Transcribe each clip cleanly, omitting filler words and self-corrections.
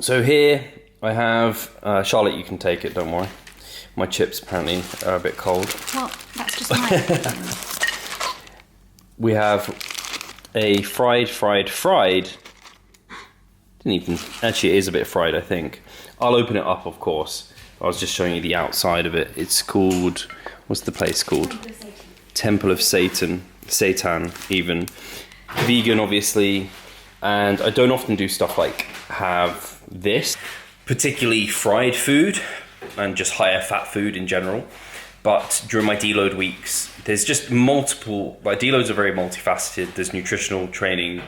So here I have, Charlotte, you can take it, don't worry. My chips apparently are a bit cold. Well, that's just mine. We have a fried. Didn't even, actually it is a bit fried, I think. I'll open it up, of course. I was just showing you the outside of it. It's called, what's the place called? Temple of Satan. Satan, even. Vegan, obviously. And I don't often do stuff like have this, particularly fried food and just higher fat food in general. But during my deload weeks, there's just multiple, like deloads are very multifaceted. There's nutritional training,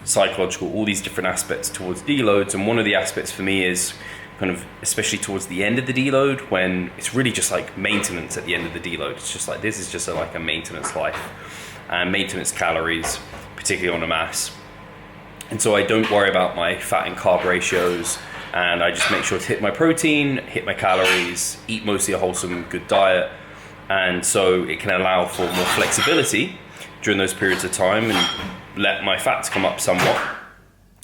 psychological, all these different aspects towards deloads. And one of the aspects for me is kind of, especially towards the end of the deload, when it's really just like maintenance at the end of the deload. It's just like, this is just like a maintenance life and maintenance calories, particularly on a mass. And so I don't worry about my fat and carb ratios, and I just make sure to hit my protein, hit my calories, eat mostly a wholesome, good diet. And so it can allow for more flexibility during those periods of time and let my fats come up somewhat.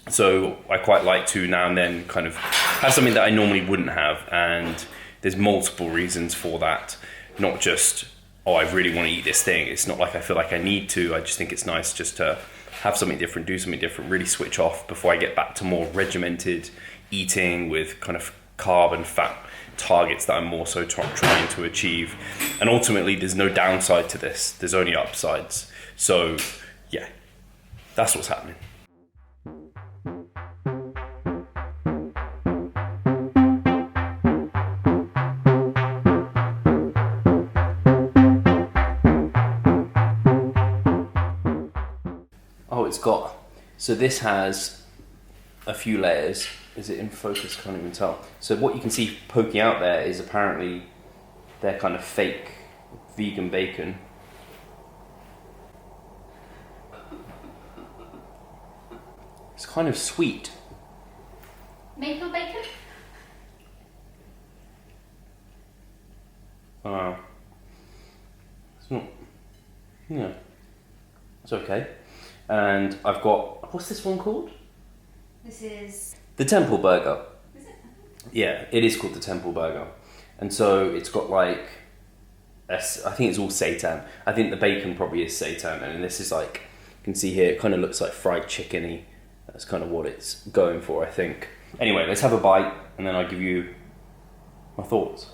So I quite like to now and then kind of have something that I normally wouldn't have. And there's multiple reasons for that. Not just, oh, I really want to eat this thing. It's not like I feel like I need to. I just think it's nice just to have something different, do something different, really switch off before I get back to more regimented eating with kind of carb and fat targets that I'm more so trying to achieve. And ultimately, there's no downside to this. There's only upsides. So yeah, that's what's happening. Oh, it's got, so this has a few layers. Is it in focus? Can't even tell. So what you can see poking out there is apparently their kind of fake vegan bacon. It's kind of sweet. Maple bacon? It's not, yeah, it's okay. And I've got, what's this one called? This is... The Temple Burger. Is it? Yeah, it is called the Temple Burger. And so it's got like, I think it's all seitan. I think the bacon probably is seitan. And this is like, you can see here, it kind of looks like fried chicken-y. That's kind of what it's going for, I think. Anyway, let's have a bite and then I'll give you my thoughts.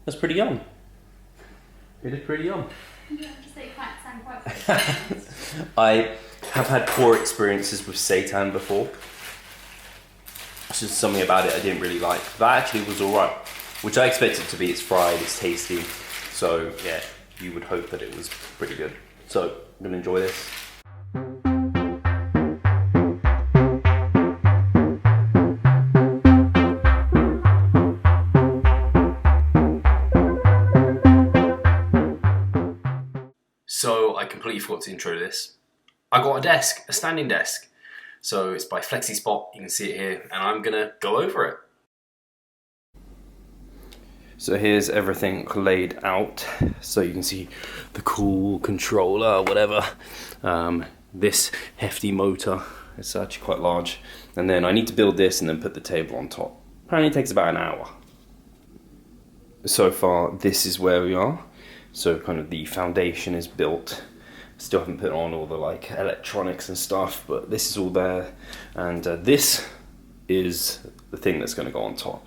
That's pretty yum. It is pretty yum. Yeah, just like quite I have had poor experiences with seitan before. It's just something about it I didn't really like. That actually was alright, which I expected to be. It's fried, it's tasty. So yeah, you would hope that it was pretty good. So I'm gonna enjoy this. So I completely forgot to intro this. I got a desk, a standing desk. So it's by FlexiSpot, you can see it here, and I'm gonna go over it. So here's everything laid out. So you can see the cool controller, whatever. This hefty motor, it's actually quite large. And then I need to build this and then put the table on top. Apparently it takes about an hour. So far, this is where we are. So kind of the foundation is built. Still haven't put on all the like electronics and stuff, but this is all there. And this is the thing that's gonna go on top.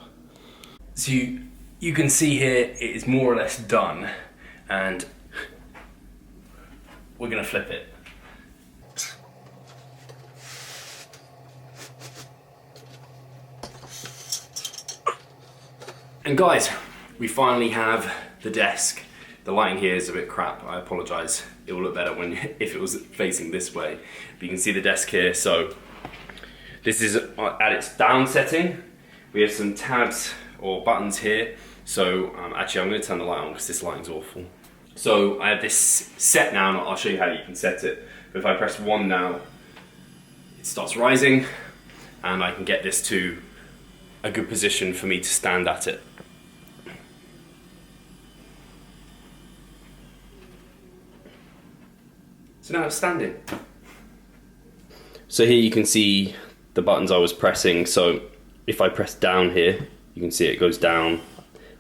So you can see here, it is more or less done. And we're gonna flip it. And guys, we finally have the desk. The lighting here is a bit crap, I apologise. It will look better if it was facing this way. But you can see the desk here, so this is at its down setting. We have some tabs or buttons here. So actually I'm going to turn the light on because this lighting's awful. So I have this set now, and I'll show you how you can set it. But if I press 1 now, it starts rising, and I can get this to a good position for me to stand at it. So now it's standing. So here you can see the buttons I was pressing. So if I press down here, you can see it goes down.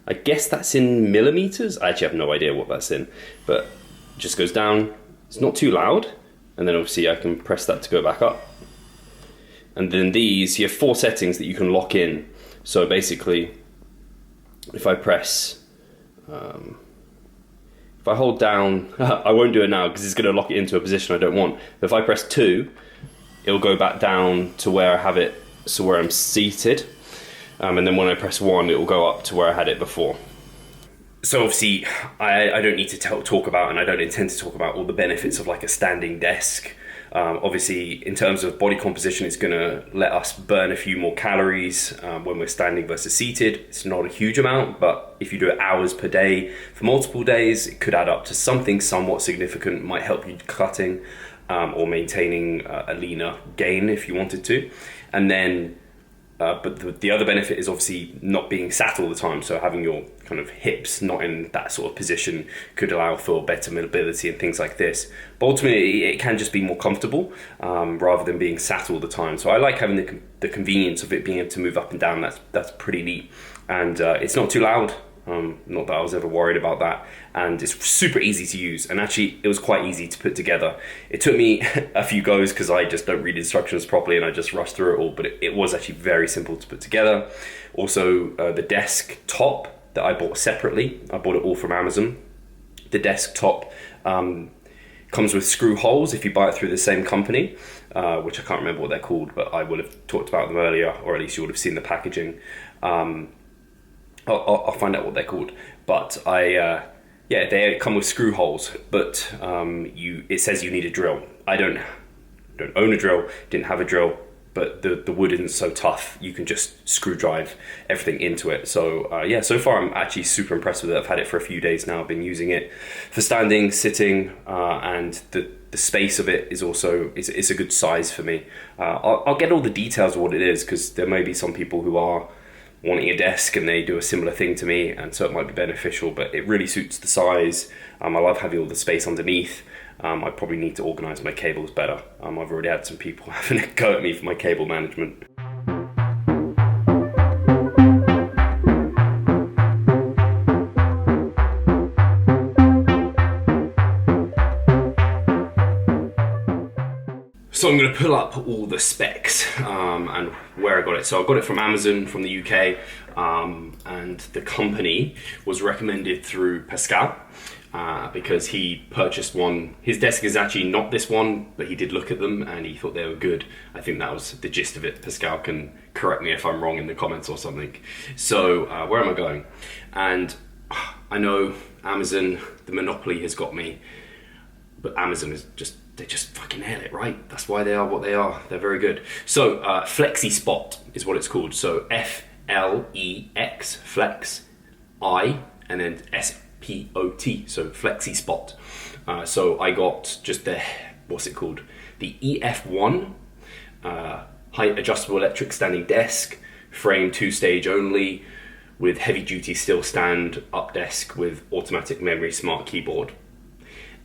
I guess that's in millimeters. I actually have no idea what that's in, but it just goes down. It's not too loud. And then obviously I can press that to go back up. And then these, you have 4 settings that you can lock in. So basically, if I press, if I hold down, I won't do it now because it's going to lock it into a position I don't want. But if I press 2, it'll go back down to where I have it, so where I'm seated. And then when I press 1, it will go up to where I had it before. So obviously, I don't need to talk about, and I don't intend to talk about all the benefits of like a standing desk. Obviously, in terms of body composition, it's going to let us burn a few more calories when we're standing versus seated. It's not a huge amount, but if you do it hours per day for multiple days, it could add up to something somewhat significant. Might help you cutting or maintaining a leaner gain if you wanted to. And then, but the other benefit is obviously not being sat all the time. So having your kind of hips not in that sort of position could allow for better mobility and things like this. But ultimately, it can just be more comfortable rather than being sat all the time. So I like having the convenience of it being able to move up and down. That's pretty neat. And it's not too loud. Not that I was ever worried about that, and it's super easy to use, and actually it was quite easy to put together. It took me a few goes because I just don't read instructions properly and I just rush through it all, but it was actually very simple to put together. Also, the desk top that I bought separately, I bought it all from Amazon. The desk top comes with screw holes if you buy it through the same company, which I can't remember what they're called, but I would have talked about them earlier, or at least you would have seen the packaging. I'll find out what they're called, but they come with screw holes, but it says you need a drill. I don't own a drill, didn't have a drill, but the wood isn't so tough. You can just screw drive everything into it. So so far I'm actually super impressed with it. I've had it for a few days now. I've been using it for standing, sitting, and the space of it is also it's a good size for me. I'll get all the details of what it is because there may be some people who are wanting a desk and they do a similar thing to me, and so it might be beneficial, but it really suits the size. I love having all the space underneath. I probably need to organise my cables better. I've already had some people having a go at me for my cable management. So I'm going to pull up all the specs and where I got it. So I got it from Amazon from the UK, and the company was recommended through Pascal because he purchased one. His desk is actually not this one, but he did look at them and he thought they were good. I think that was the gist of it. Pascal can correct me if I'm wrong in the comments or something. So where am I going? And I know Amazon, the monopoly has got me, but Amazon is they just fucking nail it, right? That's why they are what they are. They're very good. So Flexi Spot is what it's called. So Flex, Flex, I, and then SPOT. So Flexi Spot. So I got just the, what's it called? The EF1 height adjustable electric standing desk, frame 2-stage only, with heavy duty still stand up desk with automatic memory smart keyboard.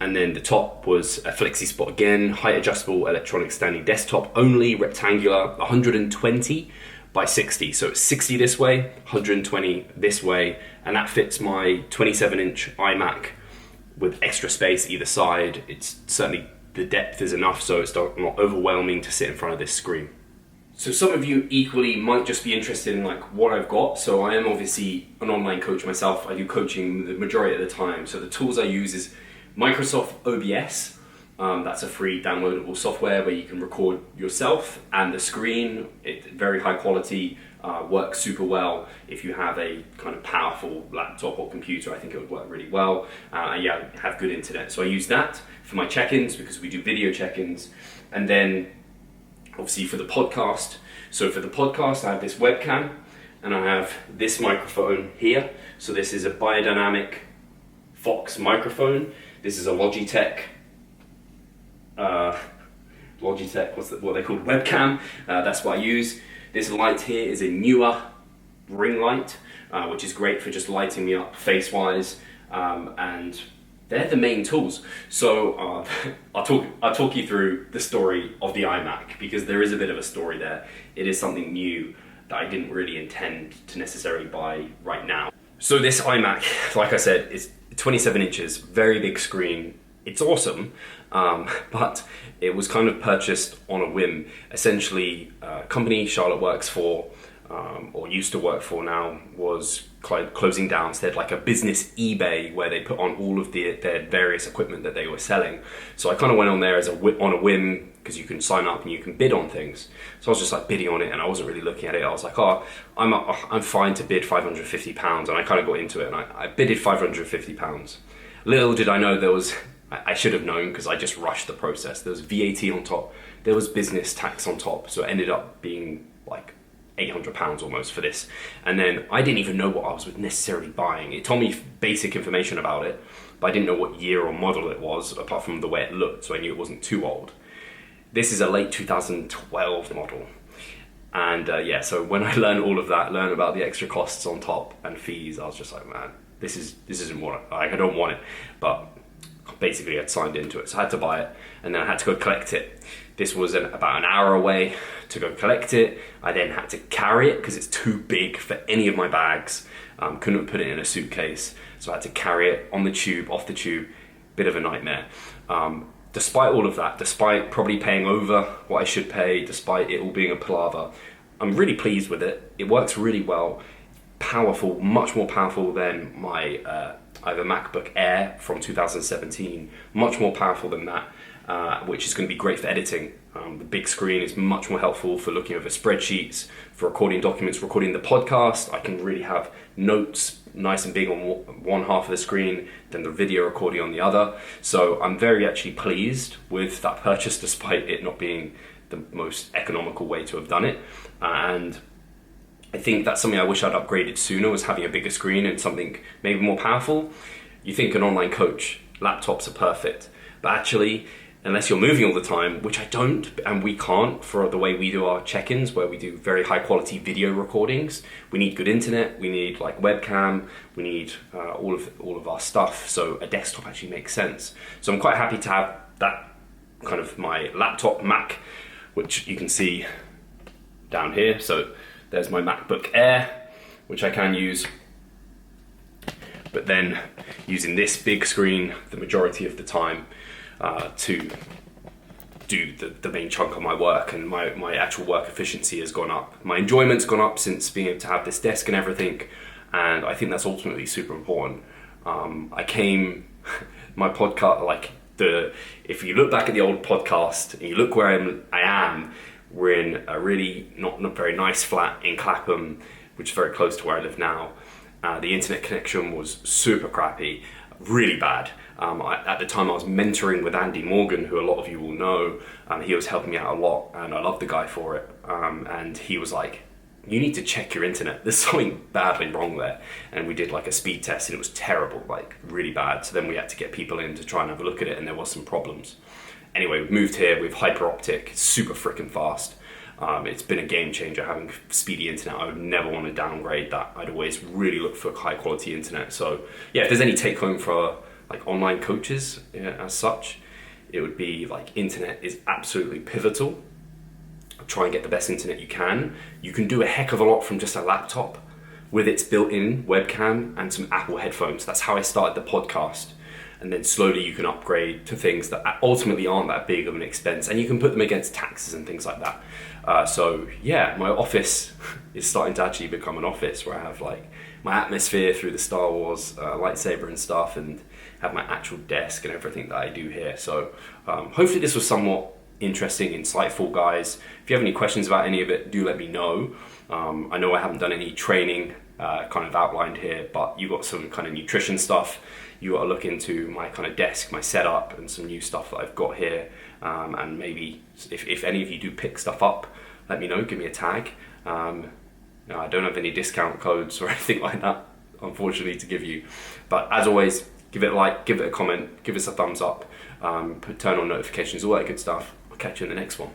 And then the top was a Flexi Spot again, height adjustable electronic standing desktop only, rectangular, 120 by 60. So it's 60 this way, 120 this way, and that fits my 27-inch iMac with extra space either side. It's certainly, the depth is enough so it's not overwhelming to sit in front of this screen. So some of you equally might just be interested in like what I've got. So I am obviously an online coach myself. I do coaching the majority of the time. So the tools I use is Microsoft OBS, that's a free downloadable software where you can record yourself and the screen. It's very high quality, works super well. If you have a kind of powerful laptop or computer, I think it would work really well. Have good internet. So I use that for my check-ins because we do video check-ins. And then obviously for the podcast. So for the podcast, I have this webcam and I have this microphone here. So this is a biodynamic Fox microphone. This is a Logitech, what they called webcam. That's what I use. This light here is a newer ring light, which is great for just lighting me up face-wise. And they're the main tools. So I'll talk you through the story of the iMac, because there is a bit of a story there. It is something new that I didn't really intend to necessarily buy right now. So this iMac, like I said, is 27 inches, very big screen. It's awesome, but it was kind of purchased on a whim. Essentially, a company Charlotte works for, or used to work for now, was closing down. So they had like a business eBay where they put on all of their various equipment that they were selling. So I kind of went on there on a whim, because you can sign up and you can bid on things. So I was just like bidding on it, and I wasn't really looking at it. I was like, oh, I'm fine to bid £550, and I kind of got into it, and I bidded £550. Little did I know I should have known, because I just rushed the process. There was VAT on top, there was business tax on top, so it ended up being like £800 almost for this. And then I didn't even know what I was necessarily buying. It told me basic information about it, but I didn't know what year or model it was, apart from the way it looked, so I knew it wasn't too old. This is a late 2012 model. And so when I learned all of that, learned about the extra costs on top and fees, I was just like, man, this isn't what I don't want it. But basically I'd signed into it, so I had to buy it, and then I had to go collect it. This was about an hour away to go collect it. I then had to carry it because it's too big for any of my bags. Couldn't put it in a suitcase, so I had to carry it on the tube, off the tube. Bit of a nightmare. Despite all of that, despite probably paying over what I should pay, despite it all being a palaver, I'm really pleased with it. It works really well. Powerful, much more powerful than my I have a MacBook Air from 2017, much more powerful than that, which is going to be great for editing. The big screen is much more helpful for looking over spreadsheets, for recording documents, recording the podcast. I can really have notes nice and big on one half of the screen, then the video recording on the other. So I'm very actually pleased with that purchase, despite it not being the most economical way to have done it. And I think that's something I wish I'd upgraded sooner, was having a bigger screen and something maybe more powerful. You think an online coach, laptops are perfect, but actually, unless you're moving all the time, which I don't, and we can't for the way we do our check-ins, where we do very high quality video recordings, we need good internet, we need like webcam, we need all of our stuff, so a desktop actually makes sense. So I'm quite happy to have that kind of my laptop Mac, which you can see down here. So there's my MacBook Air, which I can use, but then using this big screen the majority of the time to do the main chunk of my work, and my actual work efficiency has gone up. My enjoyment's gone up since being able to have this desk and everything, and I think that's ultimately super important. My podcast, if you look back at the old podcast and you look where I am, we're in a really not very nice flat in Clapham, which is very close to where I live now. The internet connection was super crappy, really bad. At the time I was mentoring with Andy Morgan, who a lot of you will know. He was helping me out a lot, and I love the guy for it. And he was like, you need to check your internet. There's something badly wrong there. And we did like a speed test, and it was terrible, like really bad. So then we had to get people in to try and have a look at it, and there was some problems. Anyway, we've moved here with hyper optic. It's super freaking fast. It's been a game changer having speedy internet. I would never want to downgrade that. I'd always really look for high quality internet. So yeah, if there's any take home for like online coaches as such, it would be like internet is absolutely pivotal. Try and get the best internet you can. You can do a heck of a lot from just a laptop with its built-in webcam and some Apple headphones. That's how I started the podcast. And then slowly you can upgrade to things that ultimately aren't that big of an expense, and you can put them against taxes and things like that. So yeah, my office is starting to actually become an office where I have like my atmosphere through the Star Wars lightsaber and stuff, and have my actual desk and everything that I do here. So hopefully this was somewhat interesting, insightful, guys. If you have any questions about any of it, do let me know. I know I haven't done any training kind of outlined here, but you got some kind of nutrition stuff. You got to look into my kind of desk, my setup, and some new stuff that I've got here. And maybe if any of you do pick stuff up, let me know, give me a tag. I don't have any discount codes or anything like that, unfortunately, to give you. But as always, give it a like, give it a comment, give us a thumbs up, turn on notifications, all that good stuff. I'll catch you in the next one.